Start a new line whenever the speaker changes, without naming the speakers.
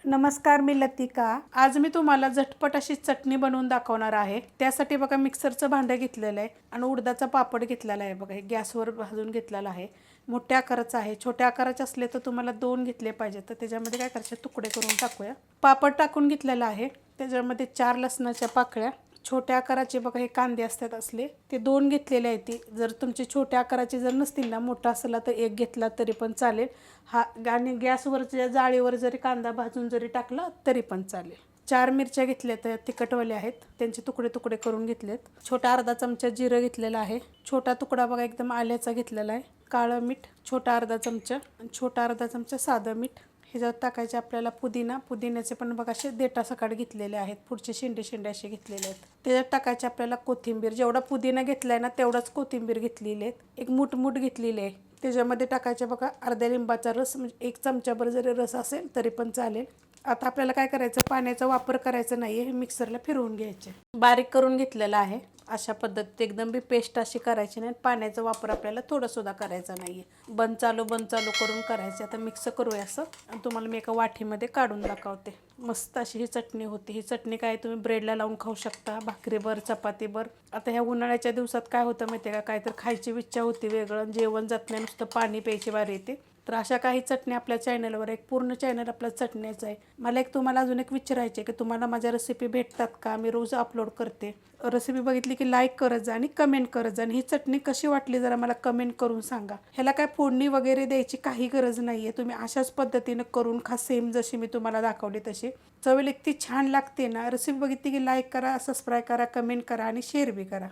नमस्कार, मी लतिका। आज मी तुम्हाला झटपट अशी चटणी बनवून दाखवणार आहे। त्यासाठी बघा मिक्सरचं भांडं घेतलेलं आहे आणि उडदाचा पापड घेतलेला आहे। बघा हे गॅसवर भाजून घेतलेला आहे। मोठ्या आकाराचा आहे, छोट्या आकाराचे असले तर तुम्हाला 2 घेतले पाहिजे। तर त्याच्यामध्ये काय करायचे, तुकडे करून टाकूया। पापड टाकून घेतलेला आहे। त्याच्यामध्ये 4 लसणाच्या पाकळ्या, छोट्या आकाराचे बघा हे कांदे असतात असले ते 2 घेतलेले आहेत। जर तुमचे छोट्या आकाराचे जर नसतील ना, मोठा असला तर 1 घेतला तरी पण चालेल। हा आणि गॅसवरच्या जाळीवर जरी कांदा भाजून जरी टाकला तरी पण चालेल। 4 मिरच्या घेतल्या तर तिखटवाल्या आहेत, त्यांचे तुकडे तुकडे करून घेतलेत। छोटा अर्धा चमचा जिरं घेतलेला आहे। छोटा तुकडा बघा एकदम आल्याचा घेतलेला आहे। काळं मीठ छोटा अर्धा चमचा आणि छोटा अर्धा चमचा साधं मीठ। ह्याच्यात टाकायचे आपल्याला पुदिन्याचे पण बघा असे देठासकट घेतलेले आहेत, पुढचे शेंडे असे घेतलेले आहेत। त्याच्यात टाकायचे आपल्याला कोथिंबीर, जेवढा पुदिना घेतलाय ना तेवढाच कोथिंबीर घेतलेली आहे। एक मूठ घेतलेली आहे। त्याच्यामध्ये टाकायचे बघा अर्ध्या लिंबाचा रस, म्हणजे 1 चमचाभर जरी रस असेल तरी पण चालेल। आता आपल्याला काय करायचं, पाण्याचा वापर करायचा नाही आहे, हे मिक्सरला फिरवून घ्यायचे। बारीक करून घेतलेला आहे। अशा पद्धतीत एकदम बी पेस्ट अशी करायची नाही। पाण्याचा वापर आपल्याला थोडासुद्धा करायचा नाही आहे। बंद चालू करून करायचे। आता मिक्स करूया असं आणि तुम्हाला मी एका वाटीमध्ये काढून दाखवते। मस्त अशी ही चटणी होती। ही चटणी काय तुम्ही ब्रेडला लावून खाऊ शकता, भाकरीवर, चपातीवर। आता ह्या उन्हाळ्याच्या दिवसात काय होतं माहिती आहे का, काहीतरी खायची इच्छा होती वेगळं, जेवण जात नाही, नुसतं पाणी प्यायची बारी येते। तर अशा काही चटणी आपल्या चॅनलवर, एक पूर्ण चॅनल आपल्या चटण्याचं आहे। मला तुम्हाला अजून एक विचारायचं आहे की तुम्हाला माझ्या रेसिपी भेटतात का, मी रोज अपलोड करते। रेसिपी बघितली की लाईक करत जा आणि कमेंट करत जा। आणि ही चटणी कशी वाटली जरा मला कमेंट करून सांगा। ह्याला काय फोडणी वगैरे द्यायची काही गरज नाही आहे, तुम्ही अशाच पद्धतीनं करून खा, सेम जशी मी तुम्हाला दाखवली तशी। चवीला इतकी छान लागते ना। रेसिपी बघितली की लाईक करा, सबस्क्राईब करा, कमेंट करा आणि शेअर बी करा।